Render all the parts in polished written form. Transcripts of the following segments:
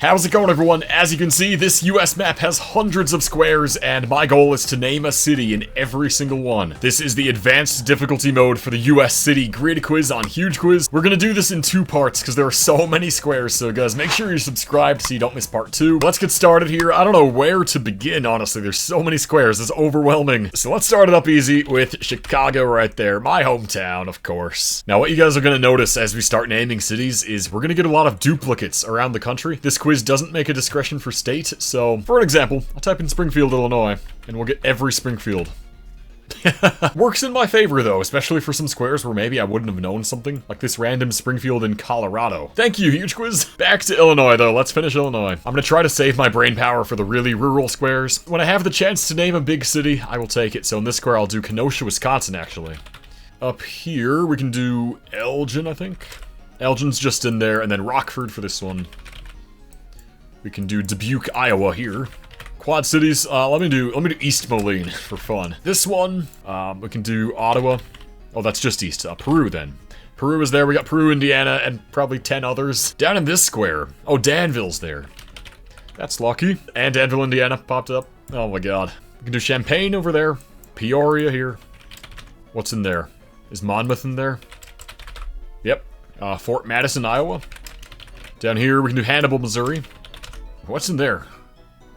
How's it going, everyone? As you can see, this US map has hundreds of squares, and my goal is to name a city in every single one. This is the advanced difficulty mode for the US city grid quiz on hugequiz. We're gonna do this in two parts because there are so many squares, so guys, make sure you're subscribed so you don't miss part 2. Let's get started here. I don't know where to begin, honestly. There's so many squares, it's overwhelming. So let's start it up easy with Chicago right there, my hometown, of course. Now, what you guys are gonna notice as we start naming cities is we're gonna get a lot of duplicates around the country. This quiz doesn't make a discretion for state, so for an example, I'll type in Springfield, Illinois, and we'll get every Springfield. Works in my favor though, especially for some squares where maybe I wouldn't have known something, like this random Springfield in Colorado. Thank you, huge quiz. Back to Illinois though, let's finish Illinois. I'm gonna try to save my brain power for the really rural squares. When I have the chance to name a big city, I will take it. So in this square, I'll do Kenosha, Wisconsin, actually. Up here, we can do Elgin, I think. Elgin's just in there, and then Rockford for this one. We can do Dubuque, Iowa here. Quad Cities, let me do East Moline for fun. This one, we can do Ottawa. Oh, that's just East. Peru then. Peru is there. We got Peru, Indiana, and probably 10 others. Down in this square. Oh, Danville's there. That's lucky. And Danville, Indiana popped up. Oh my god. We can do Champaign over there. Peoria here. What's in there? Is Monmouth in there? Yep. Fort Madison, Iowa. Down here, we can do Hannibal, Missouri. What's in there?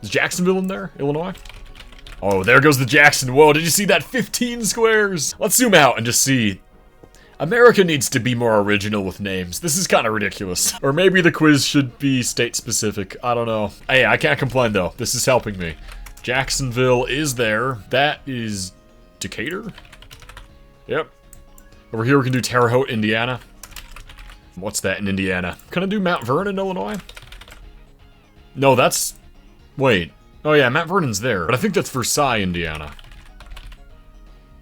Is Jacksonville in there? Illinois? Oh, there goes the Jackson. Whoa, did you see that? 15 squares! Let's zoom out and just see. America needs to be more original with names. This is kind of ridiculous. Or maybe the quiz should be state-specific. I don't know. Hey, I can't complain, though. This is helping me. Jacksonville is there. That is Decatur? Yep. Over here, we can do Terre Haute, Indiana. What's that in Indiana? Can I do Mount Vernon, Illinois? No, that's... Wait. Oh yeah, Mount Vernon's there. But I think that's Versailles, Indiana.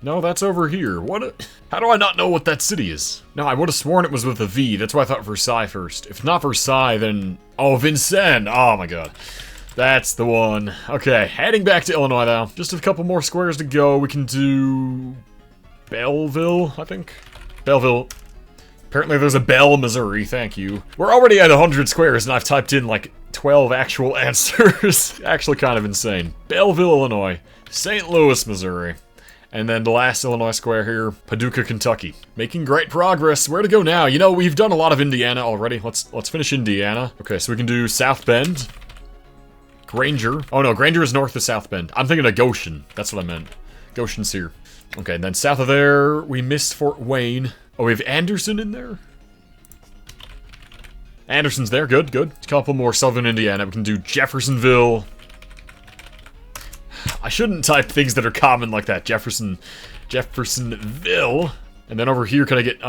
No, that's over here. What? How do I not know what that city is? No, I would have sworn it was with a V. That's why I thought Versailles first. If not Versailles, then... Oh, Vincennes! Oh my god. That's the one. Okay, heading back to Illinois, though. Just a couple more squares to go. We can do... Belleville, I think? Belleville. Apparently there's a Bell, Missouri. Thank you. We're already at 100 squares, and I've typed in, like, 12 actual answers. Actually kind of insane. Belleville, Illinois. St. Louis, Missouri. And then the last Illinois square here, Paducah, Kentucky. Making great progress. Where to go now? You know, we've done a lot of Indiana already. Let's finish Indiana. Okay, so we can do South Bend. Granger. Oh no, Granger is north of South Bend. I'm thinking of Goshen. That's what I meant. Goshen's here. Okay, and then south of there, we missed Fort Wayne. Oh, we have Anderson in there? Anderson's there, good, good. A couple more southern Indiana. We can do Jeffersonville. I shouldn't type things that are common like that. Jeffersonville. And then over here, can I get,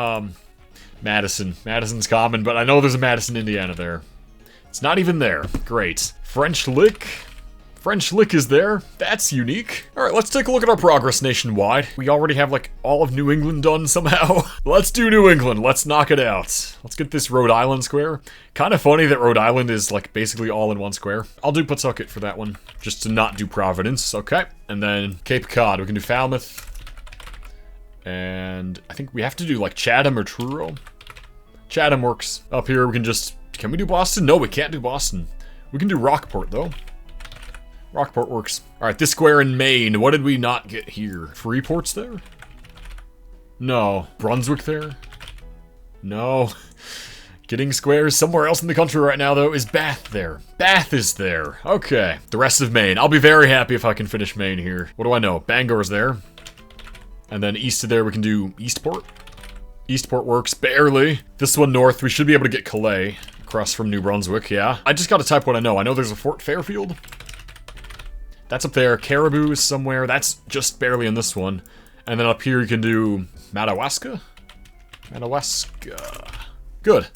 Madison. Madison's common, but I know there's a Madison, Indiana there. It's not even there. Great. French Lick. French Lick is there. That's unique. Alright, let's take a look at our progress nationwide. We already have, like, all of New England done somehow. Let's do New England. Let's knock it out. Let's get this Rhode Island square. Kind of funny that Rhode Island is, like, basically all in one square. I'll do Pawtucket for that one, just to not do Providence. Okay. And then Cape Cod. We can do Falmouth. And I think we have to do, like, Chatham or Truro. Chatham works. Up here, we can just... Can we do Boston? No, we can't do Boston. We can do Rockport, though. Rockport works. Alright, this square in Maine. What did we not get here? Freeport's there? No. Brunswick there? No. Getting squares somewhere else in the country right now, though, is Bath there. Bath is there. Okay. The rest of Maine. I'll be very happy if I can finish Maine here. What do I know? Bangor's there. And then east of there, we can do Eastport. Eastport works. Barely. This one north, we should be able to get Calais. Across from New Brunswick, yeah. I just gotta type what I know. I know there's a Fort Fairfield. That's up there. Caribou is somewhere. That's just barely in this one. And then up here you can do Madawaska? Madawaska. Good.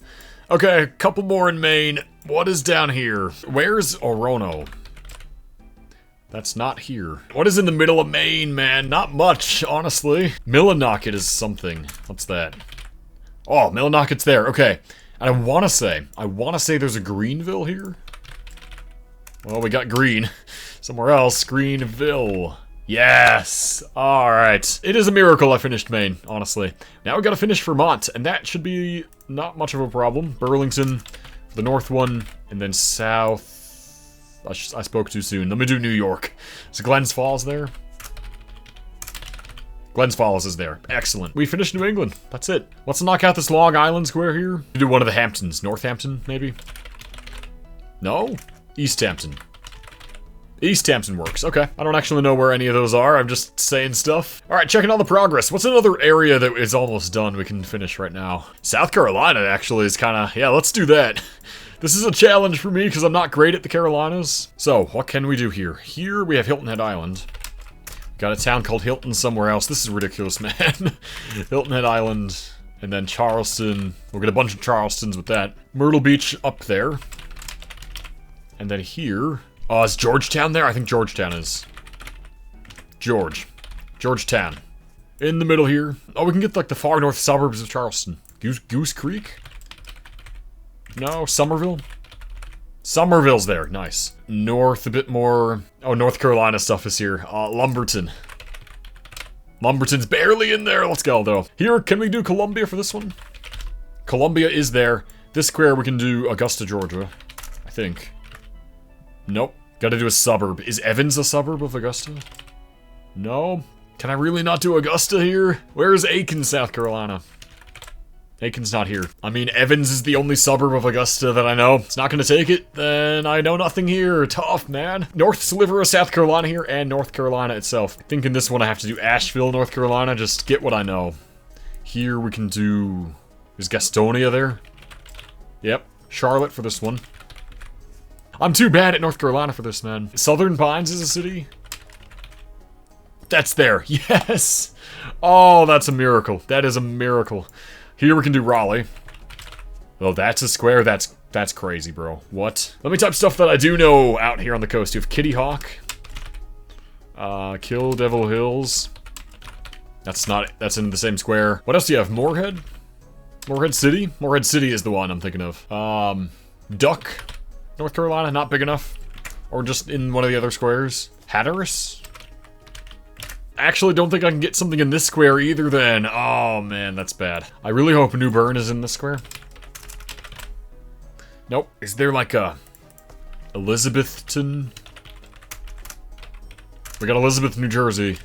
Okay, a couple more in Maine. What is down here? Where's Orono? That's not here. What is in the middle of Maine, man? Not much, honestly. Millinocket is something. What's that? Oh, Millinocket's there. Okay. And I want to say there's a Greenville here. Well, we got Green. Somewhere else, Greenville. Yes! Alright. It is a miracle I finished Maine, honestly. Now we gotta finish Vermont, and that should be not much of a problem. Burlington, The north one, and then south. I spoke too soon. Let me do New York. So Glens Falls there. Glens Falls is there. Excellent. We finished New England. That's it. Let's knock out this Long Island square here. Do one of the Hamptons. Northampton, maybe? No? East Hampton. East Hampton works. Okay. I don't actually know where any of those are. I'm just saying stuff. All right, checking on the progress. What's another area that is almost done we can finish right now? South Carolina actually is kind of... Yeah, let's do that. This is a challenge for me because I'm not great at the Carolinas. So, what can we do here? Here we have Hilton Head Island. Got a town called Hilton somewhere else. This is ridiculous, man. Hilton Head Island. And then Charleston. We'll get a bunch of Charlestons with that. Myrtle Beach up there. And then here... Oh, is Georgetown there? I think Georgetown is. Georgetown. In the middle here. Oh, we can get like the far north suburbs of Charleston. Goose Creek? No, Somerville? Somerville's there. Nice. North a bit more. Oh, North Carolina stuff is here. Lumberton. Lumberton's barely in there. Let's go, though. Here, can we do Columbia for this one? Columbia is there. This square we can do Augusta, Georgia. I think. Nope. Gotta do a suburb. Is Evans a suburb of Augusta? No. Can I really not do Augusta here? Where is Aiken, South Carolina? Aiken's not here. I mean, Evans is the only suburb of Augusta that I know. It's not gonna take it, then I know nothing here. Tough, man. North sliver of South Carolina here, and North Carolina itself. I think in this one I have to do Asheville, North Carolina, just get what I know. Here we can do... Is Gastonia there? Yep. Charlotte for this one. I'm too bad at North Carolina for this, man. Southern Pines is a city? That's there. Yes! Oh, that's a miracle. That is a miracle. Here we can do Raleigh. Oh, that's a square? That's crazy, bro. What? Let me type stuff that I do know out here on the coast. You have Kitty Hawk. Kill Devil Hills. That's in the same square. What else do you have? Moorhead? Moorhead City? Moorhead City is the one I'm thinking of. Duck? North Carolina, not big enough. Or just in one of the other squares. Hatteras? I actually don't think I can get something in this square either then. Oh man, that's bad. I really hope New Bern is in this square. Nope. Is there like a... Elizabethton? We got Elizabeth, New Jersey.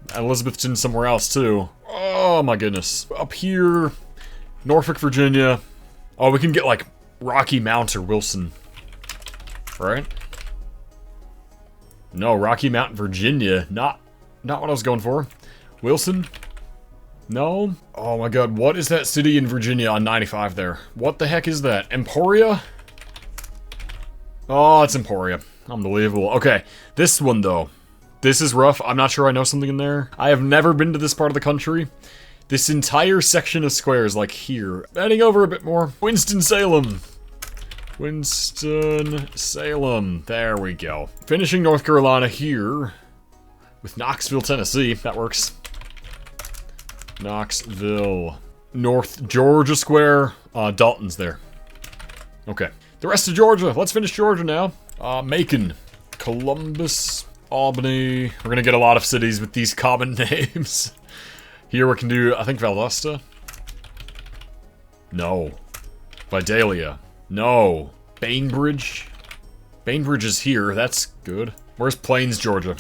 Elizabethton somewhere else too. Oh my goodness. Up here... Norfolk, Virginia. Oh, we can get like Rocky Mount or Wilson. Right? No, Rocky Mount, Virginia. Not what I was going for. Wilson? No? Oh my god, what is that city in Virginia on 95 there? What the heck is that? Emporia? Oh, it's Emporia. Unbelievable. Okay, this one though. This is rough. I'm not sure I know something in there. I have never been to this part of the country. This entire section of squares, like here. Heading over a bit more. Winston-Salem. Winston-Salem. There we go. Finishing North Carolina here. With Knoxville, Tennessee. That works. Knoxville. North Georgia Square. Dalton's there. Okay. The rest of Georgia. Let's finish Georgia now. Macon. Columbus. Albany. We're gonna get a lot of cities with these common names. Here we can do, I think, Valdosta. No. Vidalia. No. Bainbridge. Bainbridge is here. That's good. Where's Plains, Georgia?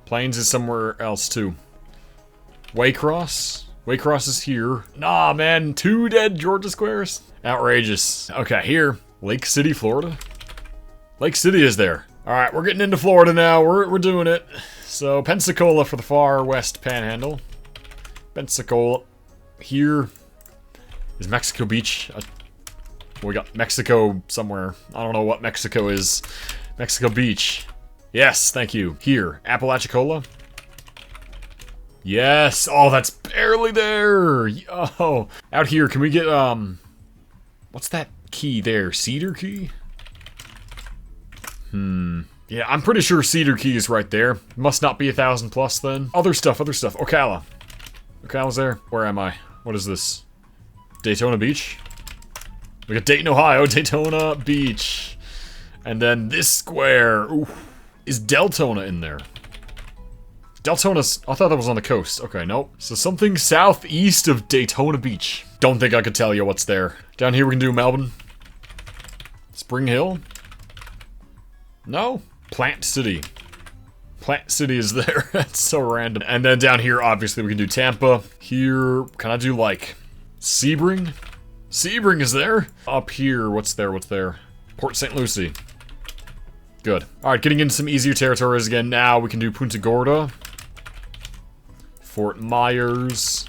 Plains is somewhere else, too. Waycross. Waycross is here. Nah, man. 2 dead Georgia squares. Outrageous. Okay, here. Lake City, Florida. Lake City is there. Alright, we're getting into Florida now. We're doing it. So, Pensacola for the far west panhandle. Pensacola. Here is Mexico Beach. We got Mexico somewhere. I don't know what Mexico is. Mexico Beach. Yes, thank you. Here, Apalachicola. Yes. Oh, that's barely there. Oh, out here, can we get, what's that key there? Cedar Key? Yeah, I'm pretty sure Cedar Key is right there. Must not be 1,000 plus then. Other stuff. Ocala. Ocala's there. Where am I? What is this? Daytona Beach? We got Dayton, Ohio. Daytona Beach. And then this square. Ooh. Is Deltona in there? Deltona's... I thought that was on the coast. Okay, nope. So something southeast of Daytona Beach. Don't think I could tell you what's there. Down here we can do Melbourne. Spring Hill? No. Plant City. Plant City is there. That's so random. And then down here, obviously, we can do Tampa. Here, can I do, like, Sebring? Sebring is there. Up here, what's there? What's there? Port St. Lucie. Good. Alright, getting into some easier territories again. Now we can do Punta Gorda. Fort Myers.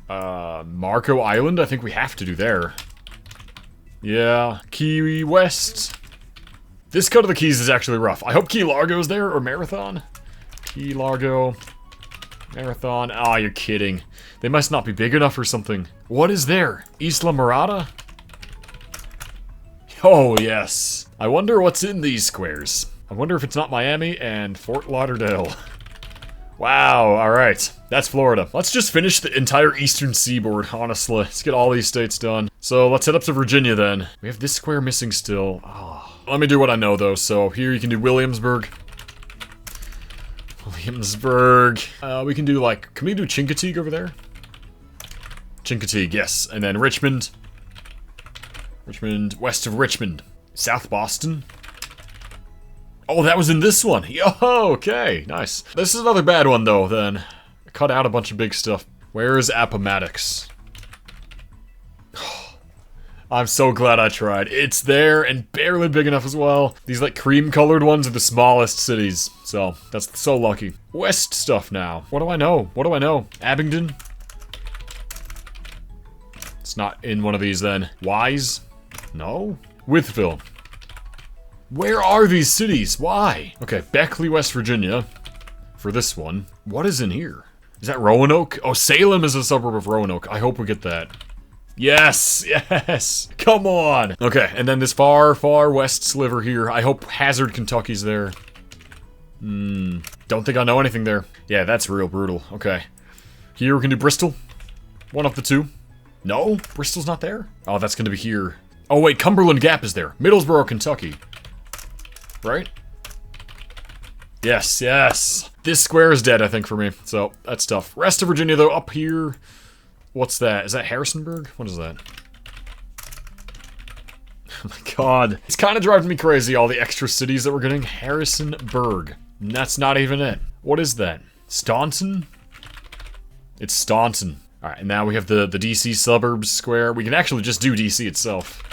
Marco Island, I think we have to do there. Yeah. Key West. This cut of the Keys is actually rough. I hope Key Largo's there, or Marathon. Key Largo. Marathon. Ah, you're kidding. They must not be big enough or something. What is there? Isla Morada? Oh, yes. I wonder what's in these squares. I wonder if it's not Miami and Fort Lauderdale. Wow, alright. That's Florida. Let's just finish the entire eastern seaboard, honestly. Let's get all these states done. So, let's head up to Virginia, then. We have this square missing still. Oh. Let me do what I know, though. So, here you can do Williamsburg. Williamsburg. We can do, like... Can we do Chincoteague over there? Chincoteague, yes. And then Richmond. Richmond, west of Richmond. South Boston. Oh, that was in this one. Yo, okay, nice. This is another bad one, though, then. I cut out a bunch of big stuff. Where is Appomattox? I'm so glad I tried. It's there, and barely big enough as well. These, like, cream-colored ones are the smallest cities. So, that's so lucky. West stuff now. What do I know? What do I know? Abingdon? It's not in one of these, then. Wise? No? Wytheville. Where are these cities? Why? Okay, Beckley, West Virginia. For this one. What is in here? Is that Roanoke? Oh, Salem is a suburb of Roanoke. I hope we get that. Yes! Yes! Come on! Okay, and then this far, far west sliver here. I hope Hazard, Kentucky's there. Don't think I know anything there. Yeah, that's real brutal. Okay. Here we can do Bristol. One of the two. No? Bristol's not there? Oh, that's gonna be here. Oh, wait, Cumberland Gap is there. Middlesboro, Kentucky. Right? Yes, yes. This square is dead, I think, for me. So, that's tough. Rest of Virginia, though, up here. What's that? Is that Harrisonburg? What is that? Oh my god. It's kind of driving me crazy, all the extra cities that we're getting. Harrisonburg. And that's not even it. What is that? Staunton? It's Staunton. Alright, and now we have the DC suburbs square. We can actually just do DC itself.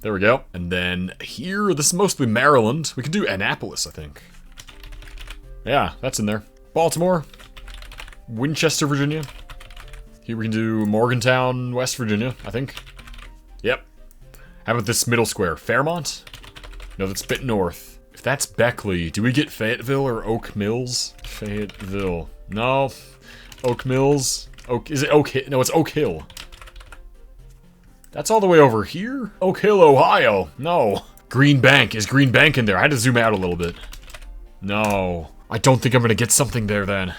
There we go. And then here, this is mostly Maryland. We can do Annapolis, I think. Yeah, that's in there. Baltimore. Winchester, Virginia. Here we can do Morgantown, West Virginia, I think. Yep. How about this middle square? Fairmont? No, that's a bit north. If that's Beckley, do we get Fayetteville or Oak Mills? Fayetteville. No. Oak Mills. Is it Oak Hill? No, it's Oak Hill. That's all the way over here? Oak Hill, Ohio. No. Green Bank. Is Green Bank in there? I had to zoom out a little bit. No. I don't think I'm gonna get something there then.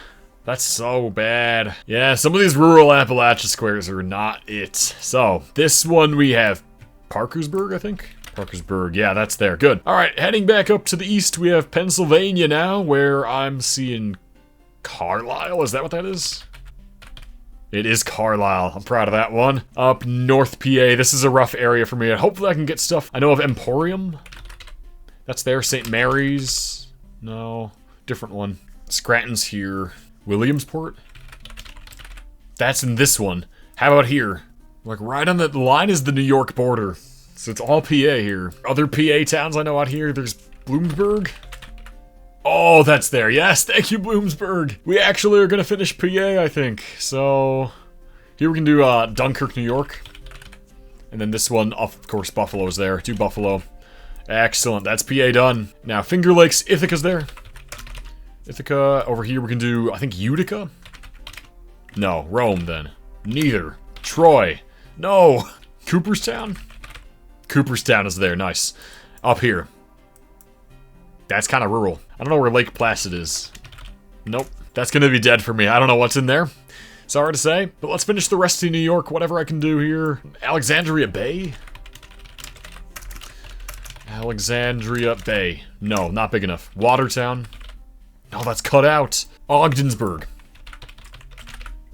That's so bad. Yeah, some of these rural Appalachia squares are not it. So, this one we have Parkersburg, I think? Parkersburg, yeah, that's there. Good. Alright, heading back up to the east, we have Pennsylvania now, where I'm seeing Carlisle. Is that what that is? It is Carlisle. I'm proud of that one. Up North PA. This is a rough area for me. Hopefully I can get stuff. I know of Emporium. That's there. St. Mary's. No. Different one. Scranton's here. Williamsport? That's in this one. How about here? Like right on the line is the New York border. So it's all PA here. Other PA towns I know out here. There's Bloomsburg. Oh, that's there. Yes, thank you, Bloomsburg. We actually are gonna finish PA, I think. So here we can do Dunkirk, New York. And then this one, of course, Buffalo's there. Do Buffalo. Excellent. That's PA done. Now, Finger Lakes, Ithaca's there. Ithaca. Over here we can do, I think, Utica? No, Rome then. Neither. Troy. No. Cooperstown? Cooperstown is there. Nice. Up here. That's kind of rural. I don't know where Lake Placid is. Nope. That's going to be dead for me. I don't know what's in there. Sorry to say. But let's finish the rest of New York. Whatever I can do here. Alexandria Bay? Alexandria Bay. No, not big enough. Watertown? No, that's cut out. Ogdensburg.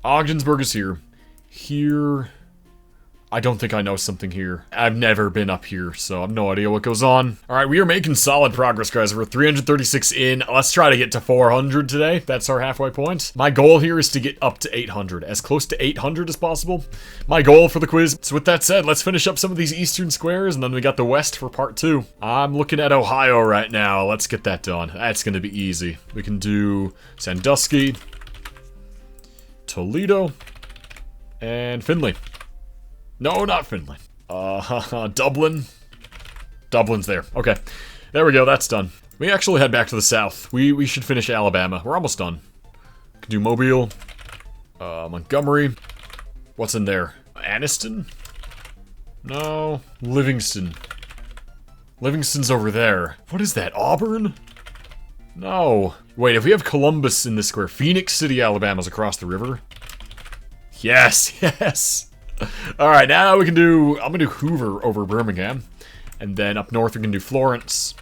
Ogdensburg is here. Here. I don't think I know something here. I've never been up here, so I have no idea what goes on. All right, we are making solid progress, guys. We're 336 in. Let's try to get to 400 today. That's our halfway point. My goal here is to get up to 800, as close to 800 as possible. My goal for the quiz. So with that said, let's finish up some of these eastern squares, and then we got the west for part 2. I'm looking at Ohio right now. Let's get that done. That's gonna be easy. We can do Sandusky, Toledo, and Findlay. No, not Findlay. Dublin. Dublin's there. Okay. There we go, that's done. We actually head back to the south. We should finish Alabama. We're almost done. Can do Mobile. Montgomery. What's in there? Anniston? No. Livingston. Livingston's over there. What is that? Auburn? No. Wait, if we have Columbus in this square, Phoenix City, Alabama's across the river. Yes, yes. All right, now we can do, I'm gonna do Hoover over Birmingham. And then up north we can do Florence.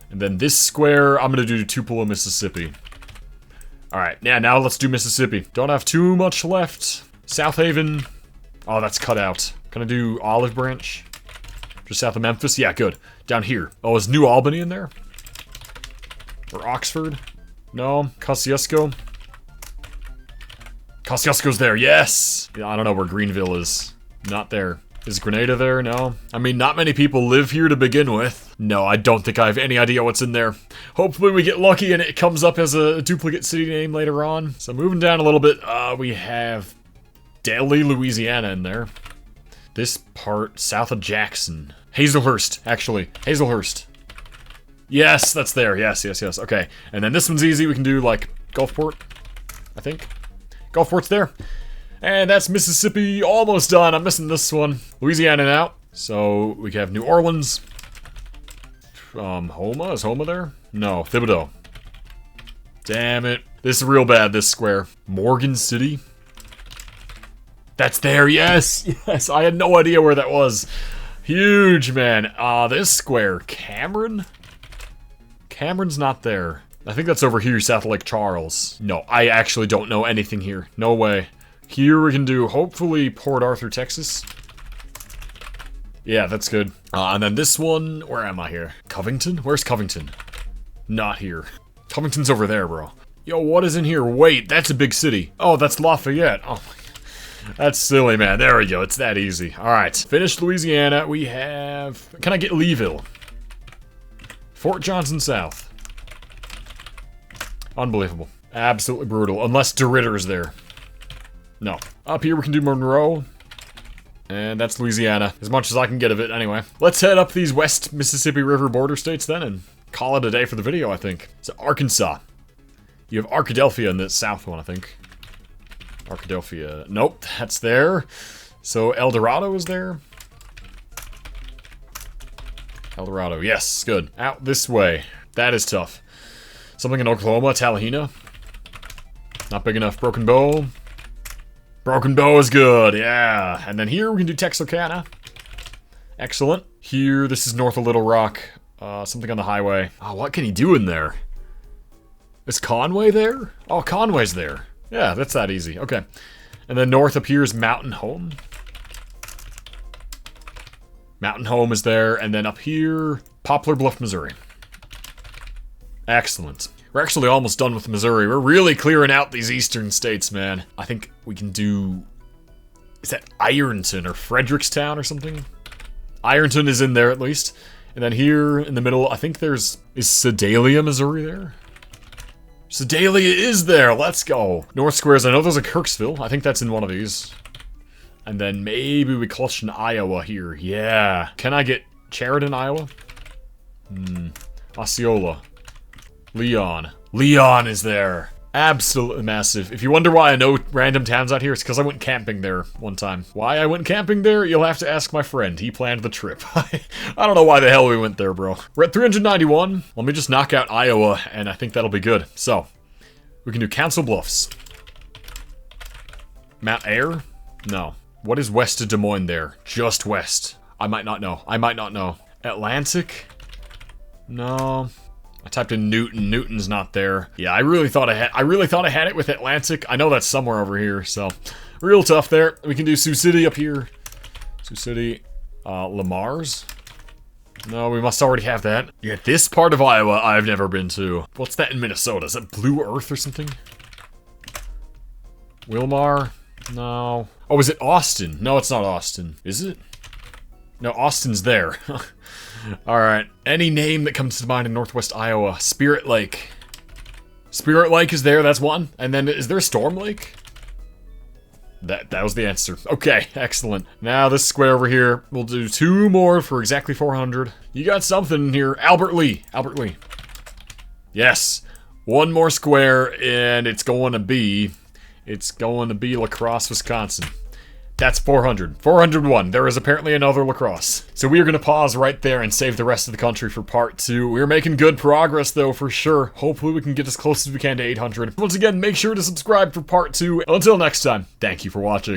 And then this square, I'm gonna do Tupelo, Mississippi. All right, yeah, now let's do Mississippi. Don't have too much left. South Haven. Oh, that's cut out. Can I do Olive Branch? Just south of Memphis? Yeah, good. Down here. Oh, is New Albany in there? Or Oxford? No. Kosciuszko? Kosciuszko's there, yes! Yeah, I don't know where Greenville is. Not there. Is Grenada there? No. I mean, not many people live here to begin with. No, I don't think I have any idea what's in there. Hopefully we get lucky and it comes up as a duplicate city name later on. So moving down a little bit, we have Delhi, Louisiana in there. This part, south of Jackson. Hazelhurst, actually. Hazelhurst. Yes, that's there. Yes, yes, yes. Okay. And then this one's easy. We can do, like, Gulfport, I think. Gulfport's there. And that's Mississippi almost done. I'm missing this one. Louisiana now. So we have New Orleans. Homa? Is Homa there? No, Thibodaux. Damn it. This is real bad, this square. Morgan City. That's there, yes! Yes, I had no idea where that was. Huge, man. This square. Cameron? Cameron's not there. I think that's over here, south of Lake Charles. No, I actually don't know anything here. No way. Here we can do, hopefully, Port Arthur, Texas. Yeah, that's good. And then this one, where am I here? Covington? Where's Covington? Not here. Covington's over there, bro. Yo, what is in here? Wait, that's a big city. Oh, that's Lafayette. Oh my God. That's silly, man. There we go. It's that easy. All right. Finished Louisiana. We have... Can I get Leeville? Fort Johnson South. Unbelievable. Absolutely brutal. Unless DeRitter's there. No. Up here we can do Monroe. And that's Louisiana. As much as I can get of it anyway. Let's head up these West Mississippi River border states then and call it a day for the video, I think. So Arkansas. You have Arkadelphia in the south one, I think. Arkadelphia. Nope, that's there. So El Dorado is there. El Dorado, yes, good. Out this way. That is tough. Something in Oklahoma, Tallahena. Not big enough. Broken Bow. Broken Bow is good, yeah. And then here we can do Texarkana. Excellent. Here, this is north of Little Rock. Something on the highway. Oh, what can he do in there? Is Conway there? Oh, Conway's there. Yeah, that's that easy. Okay. And then north up here is Mountain Home. Mountain Home is there. And then up here, Poplar Bluff, Missouri. Excellent. We're actually almost done with Missouri. We're really clearing out these eastern states, man. I think we can do... Is that Ironton or Frederickstown or something? Ironton is in there at least. And then here in the middle, I think there's... Is Sedalia, Missouri there? Sedalia is there! Let's go! North Squares, I know there's a Kirksville. I think that's in one of these. And then maybe we clutch in Iowa here. Yeah. Can I get Sheridan, Iowa? Osceola. Leon. Leon is there. Absolutely massive. If you wonder why I know random towns out here, it's because I went camping there one time. Why I went camping there, you'll have to ask my friend. He planned the trip. I don't know why the hell we went there, bro. We're at 391. Let me just knock out Iowa, and I think that'll be good. So, we can do Council Bluffs. Mount Ayr? No. What is west of Des Moines there? Just west. I might not know. I might not know. Atlantic? No. I typed in Newton. Newton's not there. Yeah, I really thought I had it with Atlantic. I know that's somewhere over here, so real tough there. We can do Sioux City up here. Sioux City. Lamar's? No, we must already have that. Yeah, this part of Iowa I've never been to. What's that in Minnesota? Is that Blue Earth or something? Wilmar? No. Oh, is it Austin? No, it's not Austin. Is it? No, Austin's there. Alright. Any name that comes to mind in Northwest Iowa. Spirit Lake. Spirit Lake is there, that's one. And then, is there Storm Lake? That was the answer. Okay, excellent. Now this square over here, we'll do 2 more for exactly 400. You got something here. Albert Lee. Albert Lee. Yes. 1 more square, and it's going to be La Crosse, Wisconsin. That's 400. 401. There is apparently another La Crosse. So we are going to pause right there and save the rest of the country for part 2. We're making good progress, though, for sure. Hopefully we can get as close as we can to 800. Once again, make sure to subscribe for part 2. Until next time, thank you for watching.